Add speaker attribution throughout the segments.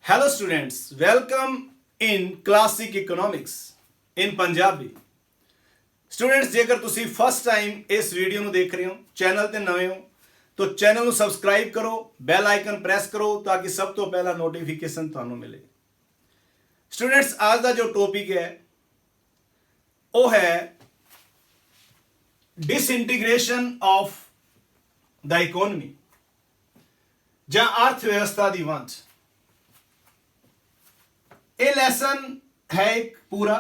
Speaker 1: Hello students, welcome in Classic Economics in Punjabi. Students ਜੇਕਰ ਤੁਸੀਂ first time ਇਸ video ਨੂੰ ਦੇਖ ਰਹੇ ਹੋ, ਚੈਨਲ ਤੇ ਨਵੇਂ ਹੋ ਤਾਂ ਚੈਨਲ ਨੂੰ ਸਬਸਕ੍ਰਾਈਬ ਕਰੋ, ਬੈਲ ਆਈਕਨ ਪ੍ਰੈਸ ਕਰੋ ਤਾਂ ਕਿ ਸਭ ਤੋਂ ਪਹਿਲਾਂ ਨੋਟੀਫਿਕੇਸ਼ਨ ਤੁਹਾਨੂੰ ਮਿਲੇ। ਸਟੂਡੈਂਟਸ ਅੱਜ ਦਾ ਜੋ ਟੌਪਿਕ ਹੈ ਉਹ ਹੈ ਡਿਸਇੰਟੀਗ੍ਰੇਸ਼ਨ ਆਫ ਦਾ ਇਕਨੋਮੀ ਜਾਂ ਅਰਥ ਵਿਵਸਥਾ ਦੀ ਵੰਡ। ਇਹ ਲੈਸਨ ਹੈ ਇੱਕ ਪੂਰਾ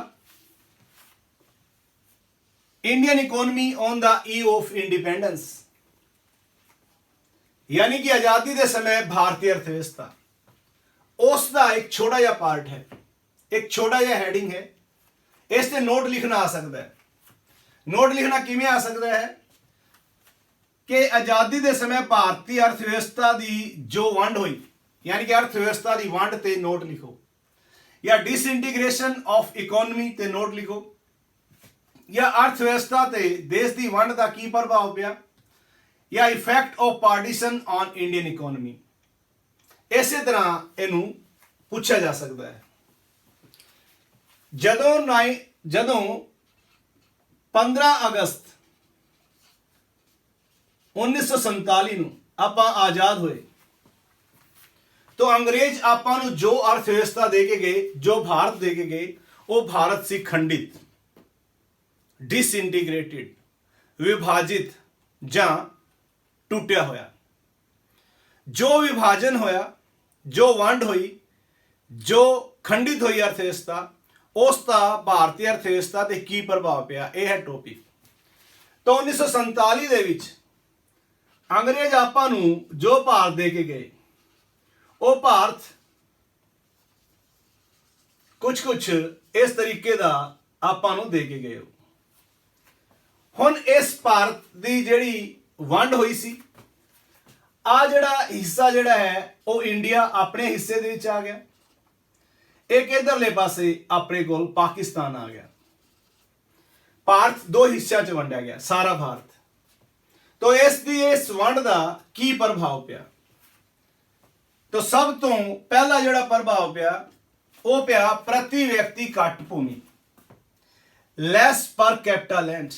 Speaker 1: Indian economy on the eve of independence, यानी कि आजादी के समय भारतीय अर्थव्यवस्था, उसका एक छोटा जिहा पार्ट है, एक छोटा जिहा हेडिंग है। इस ते नोट लिखना आ सकता है। नोट लिखना किवें आ सकता है कि आजादी के समय भारतीय अर्थव्यवस्था की जो वंड हुई, यानी कि अर्थव्यवस्था की वंड ते नोट लिखो, या डिसइंटीग्रेशन ऑफ इकोनॉमी ते नोट लिखो, या अर्थव्यवस्था ते देश की वंड का की प्रभाव पिया, या effect of partition on Indian economy. इस तरह इनू पूछा जा सकता है। जदों 15 अगस्त 1947 नूं आपां आज़ाद होए तो अंग्रेज आपां नूं जो अर्थव्यवस्था दे के गए, जो भारत दे के गए, वो भारत सी खंडित, डिसइंटीग्रेटेड, विभाजित जां टूटिया होया। जो विभाजन होया, जो वंड हुई, जो खंडित हुई अर्थव्यवस्था, उसका भारतीय अर्थव्यवस्था ते की प्रभाव पिया, यह है टॉपिक। तो 1947 दे विच अंग्रेज आपां नूं जो भारत दे के गए, वो भारत कुछ इस तरीके का आपां नूं दे के गए। हुण इस भारत की जिहड़ी वंड हुई सी, आ जिहड़ा हिस्सा जिहड़ा है वो इंडिया अपने हिस्से दे विच आ गया, एक इधरले पासे अपने कोल पाकिस्तान आ गया। भारत दो हिस्सों च वंडिया गया, सारा भारत। तो इस वंड का की प्रभाव पिया? तो सब तो पहला जिहड़ा प्रभाव पिया वो पिया प्रति व्यक्ति घट भूमि, लैस पर कैपिटा लैंड,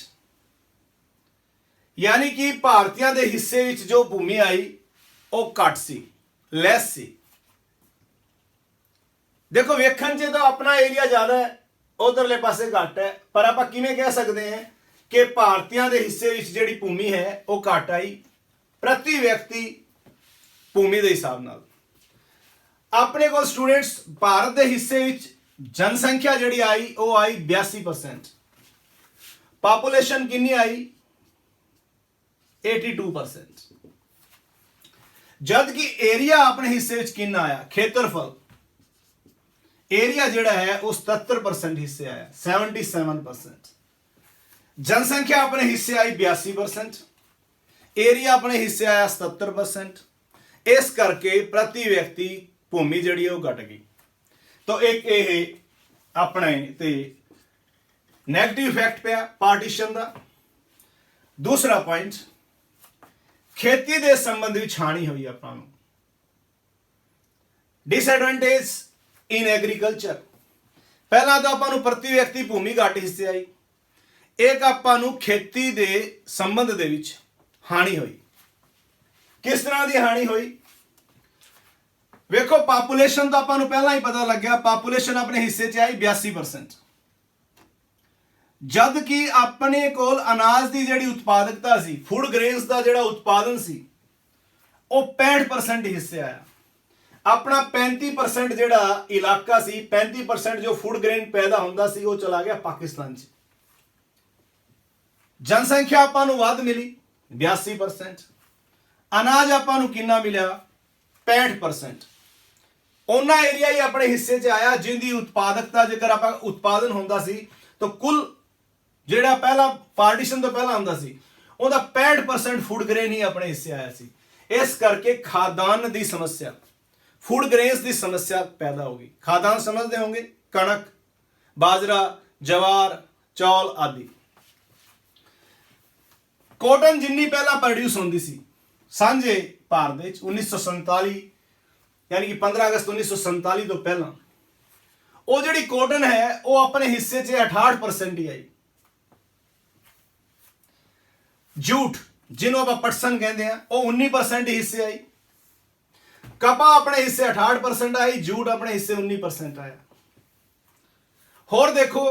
Speaker 1: यानी कि भारतीयों के हिस्से विच जो भूमि आई वो घट सी, लैस सी। देखो वेखण च तो अपना एरिया ज़्यादा है, उधरले पासे घट है, पर आप किवें कह सकते हैं कि भारतीयों के हिस्से विच जिहड़ी भूमि है वो घट आई प्रति व्यक्ति भूमि के हिसाब नाल। अपने को स्टूडेंट्स भारत के हिस्से विच जनसंख्या जिहड़ी आई वो आई 82%, पॉपुलेशन कितनी आई 82%, जबकि एरिया अपने हिस्से विच कितना आया, क्षेत्रफल एरिया जिहड़ा है वो 77% हिस्से आया, 77%। जनसंख्या अपने हिस्से आई 82%, एरिया अपने हिस्से आया 77%। इस करके प्रति व्यक्ति भूमि जिहड़ी है वो घट गई। तो एक ये अपने ते नैगेटिव इफेक्ट पिया पार्टीशन का। दूसरा पॉइंट, खेती के संबंध में हानि हुई आपां नूं, डिसएडवांटेज इन एग्रीकल्चर। पहला तो आपां नूं प्रति व्यक्ति भूमि घट हिस्से आई, एक आपां नूं खेती के संबंध दे विच हानि हुई। किस तरह की हानि हुई? वेखो पॉपुलेशन तो आपां नूं पहला ही पता लग गया, पॉपुलेशन अपने हिस्से च आई 82%, जबकि अपने कोल अनाज की जिहड़ी उत्पादकता सी, फूड ग्रेन्स का जिहड़ा उत्पादन सी वो 65% हिस्से आया। अपना 35% जिहड़ा इलाका सी, 35% जो फूड ग्रेन पैदा होंदा सी वो चला गया पाकिस्तान च। जनसंख्या आपां नूं वध मिली 82%, अनाज आपां नूं कितना मिलिया 65%। उन्ना एरिया ही अपने हिस्से च आया जिंदी उत्पादकता जेकर आपां उत्पादन होंदा सी तो कुल जिहड़ा पहला पार्टीशन तो पहला आंदा सी उहदा 65% फूड ग्रेन ही अपने हिस्से आया सी। इस करके खाद्यान्न की समस्या, फूड ग्रेन्स की समस्या पैदा हो गई। खाद्यान्न समझते होंगे, कणक, बाजरा, जवार, चौल आदि। कॉटन जिन्नी पहला प्रोड्यूस होंदी सी सांझे भारत 1947 यानी कि 15 अगस्त 1947 तो पहला वो जिहड़ी कॉटन है वो अपने हिस्से च 68% ही आई। जूट जिन्हों आप पटसन कहते हैं वो 19% ही हिस्से आई। कपा अपने हिस्से 68% आई, जूट अपने हिस्से 19% आया। होर देखो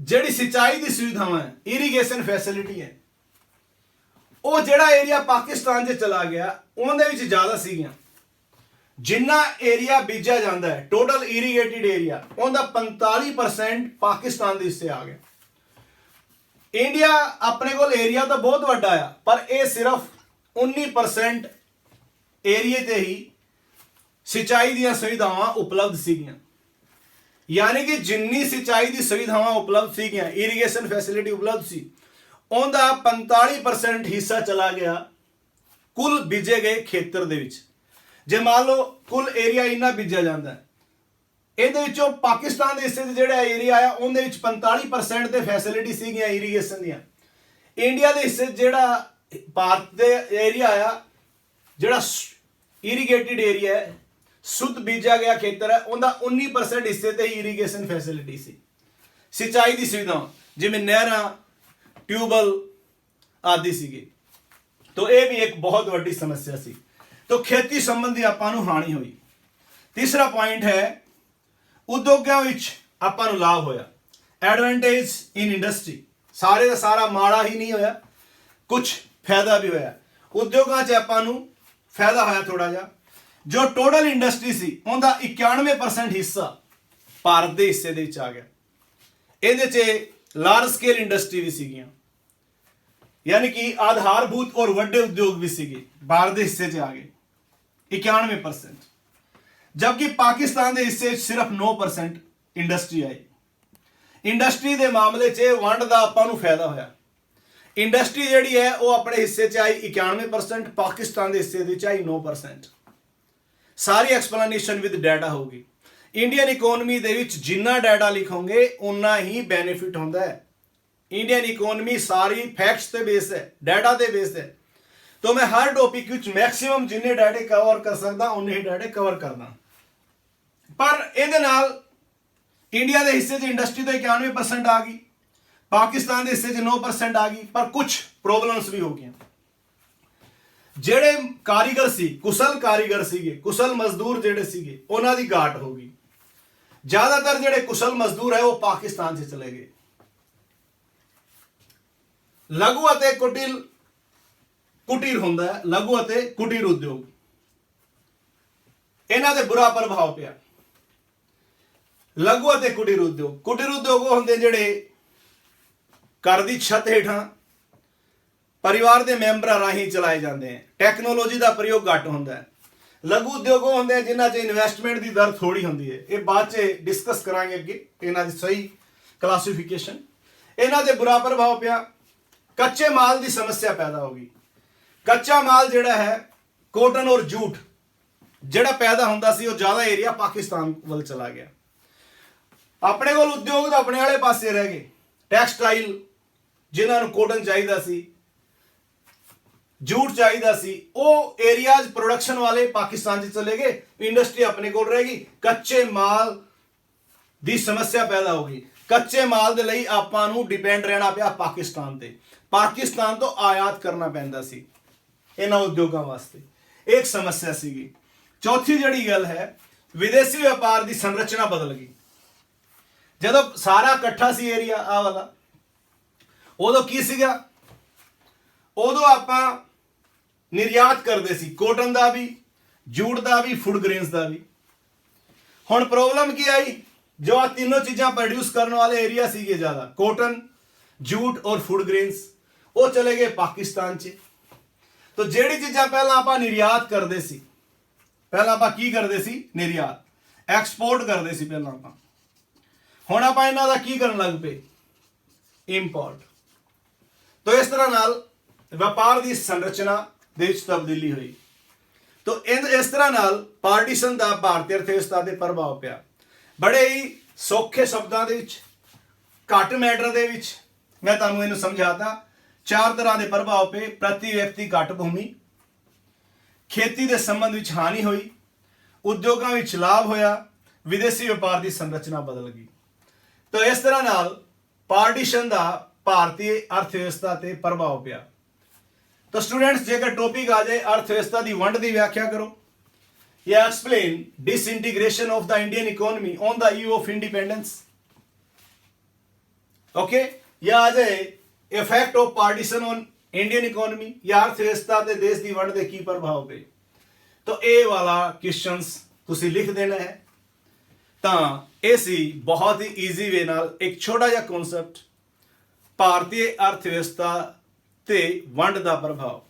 Speaker 1: जिहड़ी सिंचाई की सुविधावां है, इरीगेशन फैसिलिटी है, वो जिहड़ा एरिया पाकिस्तान च चला गया उहदे विच ज़्यादा सीगियां। जिन्ना एरिया बीजा जाता है टोटल इरीगेटेड एरिया उहदा 45% पाकिस्तान के हिस्से आ गया। इंडिया अपने को एरिया तो बहुत वड्डा आ, पर यह सिर्फ 19% एरिए ते ही सिंचाई दी सुविधावां उपलब्ध सीगियां। यानी कि जिन्नी सिंचाई दी सुविधावां उपलब्ध सीगियां, इरीगेशन फैसिलिटी उपलब्ध सी, उनका 45% हिस्सा चला गया कुल बीजे गए खेतर दे विच। जे मान लो कुल एरिया इन्ना बीजा जाता है, ये पाकिस्तान के हिस्से जो एरिया आया उनके 45% के फैसिलिटी सीगियां इरीगेशन दियां। इंडिया के हिस्से जोड़ा भारत के एरिया आया जोड़ा इरीगेटेड एरिया है, शुद्ध बीजा गया खेतर है, उनका 19% हिस्से ते इरीगेशन फैसिलिटी सी, सिंचाई की सुविधावां जिवें नहरां, ट्यूबल आदि सीगे। तो यह भी एक बहुत वड्डी समस्या सी। तो खेती संबंधी आपां नूं हानि हुई। तीसरा पॉइंट है उद्योगों विच आपां नूं लाभ होया, एडवांटेज इन इंडस्ट्री। सारे का सारा माड़ा ही नहीं होया, कुछ फायदा भी होया। उद्योगों च आपां नूं फायदा होया थोड़ा जा। जो टोटल इंडस्ट्री सी उनका 91% हिस्सा भारत के हिस्से दे विच आ गया। ये लार्ज स्केल इंडस्ट्री भी सीगियां, यानी कि आधारभूत और वड्डे उद्योग भी सीगे भारत के हिस्से च आ गए 91%, जबकि पाकिस्तान के हिस्से सिर्फ 9% इंडस्ट्री आई। इंडस्ट्री के मामले च वंड का आपां नूं फायदा होया। इंडस्ट्री जिहड़ी है वो अपने हिस्से च आई 91%, पाकिस्तान के हिस्से च आई 9%। सारी एक्सप्लेनेशन विद डाटा होगी। Indian economy they which Jinnah data लिखोगे उन्ना ही बेनिफिट होंदा है। इंडियन इकोनॉमी सारी फैक्ट्स ते बेस है, डाटा ते बेस है। तो मैं हर टॉपिक विच मैक्सिमम जिन्ने डाटे कवर कर सकदा उन्ने ही डाटे कवर करदा। पर इहदे नाल इंडिया के हिस्से च इंडस्ट्री तो 91% आ गई, पाकिस्तान के हिस्से च 9% आ गई, पर कुछ प्रॉब्लम्स भी हो गई। जेड़े कारीगर सी, कुशल कारीगर सीगे, कुशल मजदूर जेड़े सीगे, उन्हां दी घाट हो गई। ज्यादातर जेड़े कुशल मजदूर है वो पाकिस्तान से चले गए। लघु अते कुटीर हुंदा है, लघु अते कुटीर उद्योग, इन्हां दे बुरा प्रभाव पिया। लघु अते कुटीर उद्योग वो हुंदे जेड़े घर दी छत हेठां परिवार के मैंबरां राही चलाए जाते हैं, टैक्नोलॉजी का प्रयोग घट होंदा है। लघु उद्योग वो होंगे जिन्हां च इन्वेस्टमेंट की दर थोड़ी होंदी है। ये बाद च डिस्कस करांगे अगे इन्हां दी सही क्लासीफिकेशन। इन्हां दे बुरा प्रभाव पिया, कच्चे माल की समस्या पैदा होगी। कच्चा माल जिहड़ा है कॉटन और जूट जिहड़ा पैदा होंदा सी वो ज़्यादा एरिया पाकिस्तान वल चला गया। अपने कोल उद्योग तो अपने वाले पासे रह गए। टैक्सटाइल जिन्हां नूं कॉटन चाहिदा सी, जूट चाहिदा सी, वो एरियाज प्रोडक्शन वाले पाकिस्तान से चले गए, इंडस्ट्री अपने को रहेगी। कच्चे माल की समस्या पैदा होगी। कच्चे माल के लिए आपां नूं डिपेंड रहना पिया पाकिस्तान ते। पाकिस्तान तो आयात करना पैंदा सी इन्हां उद्योगों वास्ते, एक समस्या सीगी। चौथी जिहड़ी गल है विदेशी व्यापार की संरचना बदल गई। जदों सारा इकट्ठा सी एरिया आ वाला, उदों की सीगा, उदों आपां निर्यात करते सी कॉटन का भी, जूट का भी, फूड ग्रेन्स का भी। हुण प्रॉब्लम की आई, जो आ तीनों चीज़ां प्रोड्यूस करने वाले एरिया सीगे ज़्यादा, कॉटन, जूट और फूड ग्रेन्स, वो चले गए पाकिस्तान च। तो जिहड़ी चीज़ां पहलां आपां निर्यात करते सी, पहलां आपां की करते सी, निर्यात एक्सपोर्ट करते सी पहलां आपां, हुण आपां इन्हां दा की करन लग पे, इंपोर्ट। तो इस तरह नाल व्यापार की संरचना दे विच तब्दीली हुई। तो इस तरह नाल पार्टीशन का भारतीय अर्थव्यवस्था ते प्रभाव पिया। बड़े ही सौखे शब्दों के घट मैटर दे विच मैं तुहानूं इहनूं समझाता। 4 तरह के प्रभाव पे। प्रति व्यक्ति घट भूमि, खेती के संबंध विच हानि हुई, ਉਦਯੋਗਾਂ ਵਿੱਚ ਲਾਭ ਹੋਇਆ, ਵਿਦੇਸ਼ੀ ਵਪਾਰ ਦੀ ਸੰਰਚਨਾ ਬਦਲ ਗਈ। ਤਾਂ ਇਸ ਤਰ੍ਹਾਂ ਨਾਲ ਪਾਰਟੀਸ਼ਨ ਦਾ ਭਾਰਤੀ ਅਰਥ ਵਿਵਸਥਾ ਤੇ ਪ੍ਰਭਾਵ ਪਿਆ। ਤਾਂ ਸਟੂਡੈਂਟਸ ਜੇਕਰ ਟੌਪਿਕ ਆ ਜਾਏ ਅਰਥ ਵਿਵਸਥਾ ਦੀ ਵੰਡ ਦੀ ਵਿਆਖਿਆ ਕਰੋ ਜਾਂ explain disintegration of the Indian economy on the eve of independence, okay, या आ जाए effect of partition on Indian economy या अर्थव्यवस्था ते देश की वंड दे की प्रभाव पे। तो ये वाला क्वेश्चंस तुसी लिख देना है। तो ये सी बहुत ही ईजी वे नाल एक छोटा जिहा कॉन्सेप्ट भारतीय अर्थव्यवस्था ते वंड दा प्रभाव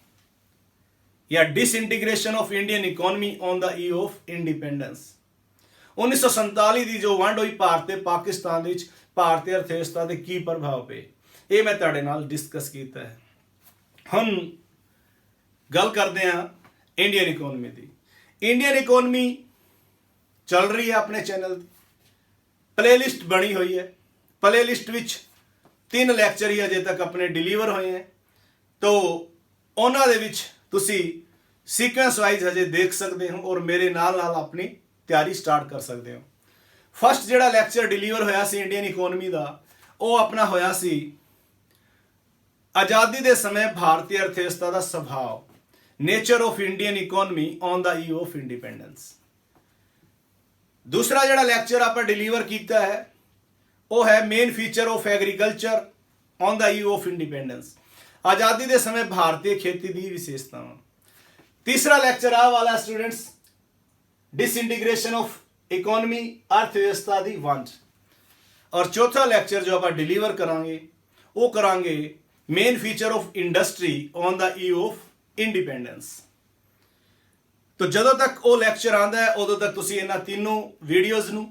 Speaker 1: या disintegration of Indian economy on the eve of independence. 1947 ਦੀ ਜੋ ਵੰਡ ਹੋਈ ਭਾਰਤ ਤੇ ਪਾਕਿਸਤਾਨ ਦੇ ਵਿੱਚ ਭਾਰਤੀ ਅਰਥਵਿਵਸਥਾ ਤੇ ਕੀ ਪ੍ਰਭਾਵ ਪਏ, ਇਹ ਮੈਂ ਤੁਹਾਡੇ ਨਾਲ ਡਿਸਕਸ ਕੀਤਾ ਹੈ। ਹੁਣ ਗੱਲ ਕਰਦੇ ਹਾਂ ਇੰਡੀਅਨ ਇਕਨੋਮੀ ਦੀ। ਇੰਡੀਅਨ ਇਕਨੋਮੀ ਚੱਲ ਰਹੀ ਹੈ ਆਪਣੇ ਚੈਨਲ ਦੀ, ਪਲੇਲਿਸਟ ਬਣੀ ਹੋਈ ਹੈ। ਪਲੇਲਿਸਟ ਵਿੱਚ 3 ਲੈਕਚਰ ਹੀ ਅਜੇ ਤੱਕ ਆਪਣੇ ਡਿਲੀਵਰ ਹੋਏ ਹੈ। तो ਉਹਨਾਂ ਦੇ ਵਿੱਚ ਤੁਸੀਂ ਸੀਕੁਐਂਸ ਵਾਈਜ਼ ਹਜੇ ਦੇਖ ਸਕਦੇ ਹੋ ਔਰ ਮੇਰੇ ਨਾਲ ਨਾਲ ਆਪਣੀ ਤਿਆਰੀ ਸਟਾਰਟ ਕਰ ਸਕਦੇ ਹੋ। ਫਸਟ ਜਿਹੜਾ ਲੈਕਚਰ ਡਿਲੀਵਰ ਹੋਇਆ ਸੀ ਇੰਡੀਅਨ ਇਕਨੋਮੀ ਦਾ, ਉਹ ਆਪਣਾ ਹੋਇਆ ਸੀ ਆਜ਼ਾਦੀ ਦੇ ਸਮੇਂ ਭਾਰਤੀ ਅਰਥਵਿਵਸਥਾ ਦਾ ਸੁਭਾਅ, nature of Indian economy on the Eve of independence. ਦੂਸਰਾ ਜਿਹੜਾ ਲੈਕਚਰ ਆਪਾਂ ਡਿਲੀਵਰ ਕੀਤਾ ਹੈ ਉਹ ਹੈ main feature of agriculture on the Eve of independence, ਆਜ਼ਾਦੀ ਦੇ ਸਮੇਂ ਭਾਰਤੀ ਖੇਤੀ ਦੀ ਵਿਸ਼ੇਸ਼ਤਾਵਾਂ। ਤੀਸਰਾ ਲੈਕਚਰ ਆ ਵਾਲਾ ਸਟੂਡੈਂਟਸ डिसइंटीग्रेशन ऑफ इकोनॉमी अर्थव्यवस्था की वंड। और चौथा लेक्चर जो आप डिलीवर करांगे वो करांगे main feature of industry on the eve of independence. तो जदों तक वो लेक्चर आता है उदों तक तुसी इन्हां तीनों वीडियोज़ नूं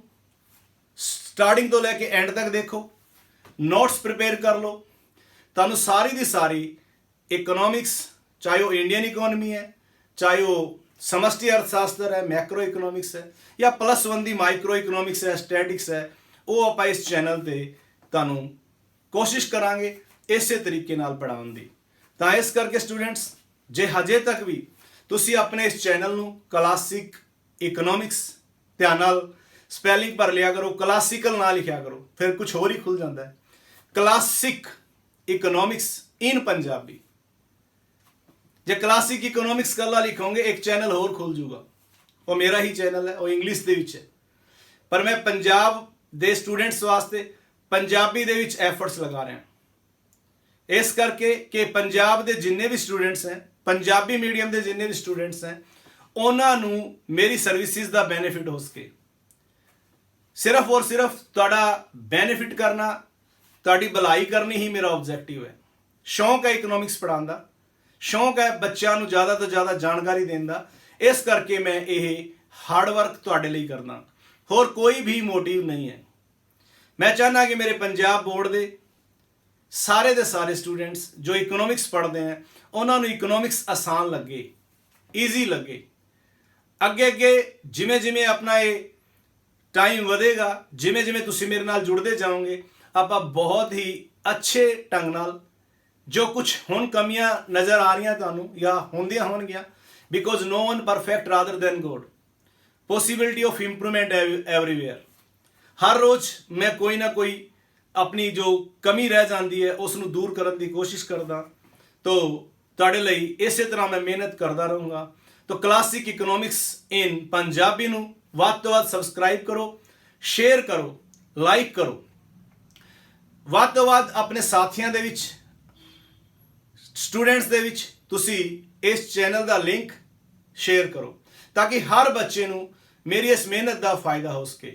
Speaker 1: स्टार्टिंग तो लैके एंड तक देखो, नोट्स प्रिपेयर कर लो। तुहानूं सारी दी सारी इकोनॉमिक्स, चाहे वो इंडियन इकोनॉमी है, चाहे वो समष्टि अर्थशास्त्र है, मैक्रो इकोनॉमिक्स है, या +1 दी माइक्रो इकोनॉमिक्स है, स्टैटिक्स है, वो आप इस चैनल ते तुहानूं कोशिश करांगे इसे तरीके नाल पढ़ाउण दी। तां इस करके स्टूडेंट्स जे हजे तक भी तुसी अपने इस चैनल नूं क्लासिक इकोनॉमिक्स ध्यान नाल स्पैलिंग भर लिया करो, क्लासिकल ना लिखिया करो, फिर कुछ होर ही खुल जाता है। क्लासिक इकोनॉमिक्स इन पंजाबी, जे क्लासिक इकोनॉमिक्स कला लिखोगे एक चैनल होर खुल जूगा, वो मेरा ही चैनल है, वो इंग्लिश दे विच है, पर मैं पंजाब दे स्टूडेंट्स वास्ते पंजाबी दे विच एफर्ट्स लगा रहा हूँ। इस करके कि पंजाब दे जिन्ने भी स्टूडेंट्स हैं, पंजाबी मीडियम दे जिन्ने भी स्टूडेंट्स हैं, उन्होंने मेरी सर्विसिज का बेनिफिट हो सके। सिर्फ और सिर्फ तुहाडा बेनिफिट करना, तुहाडी भलाई करनी ही मेरा ऑब्जेक्टिव है। शौक है इकोनॉमिक्स पढ़ाने का, शौक है बच्चों को ज़्यादा तो ज़्यादा जानकारी देने का, इस करके मैं ये हार्डवर्क तुहाडे लई करना, होर कोई भी मोटिव नहीं है। मैं चाहना कि मेरे पंजाब बोर्ड के सारे दे सारे स्टूडेंट्स जो इकोनॉमिक्स पढ़ते हैं उन्होंने इकोनॉमिक्स आसान लगे, ईजी लगे। अगे अगे जिमें जिमें अपना ये टाइम वधेगा, जिमें जिमें तुसीं मेरे नाल जुड़ते जाओगे, आप बहुत ही अच्छे ढंग नाल जो कुछ हुण कमियां नज़र आ रही तुहानूं या होंदियां होणगियां, because no one perfect rather than God, possibility of improvement everywhere. हर रोज़ मैं कोई ना कोई अपनी जो कमी रह जाती है उसनूं दूर करने की कोशिश करदा। तो तुहाडे लई इसे तरह मैं मेहनत करता रहूँगा। तो क्लासिक इकोनॉमिक्स इन पंजाबी नूं वध तो वध सबसक्राइब करो, शेयर करो, लाइक करो, वध तो वध अपने साथियों दे विच स्टूडेंट्स दे विच तुसी इस चैनल का लिंक शेयर करो ताकि हर बच्चे नूं मेरी इस मेहनत का फायदा हो सके।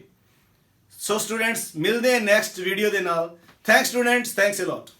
Speaker 1: सो स्टूडेंट्स मिलते हैं नैक्सट वीडियो के नाल। Thanks students, thanks a lot.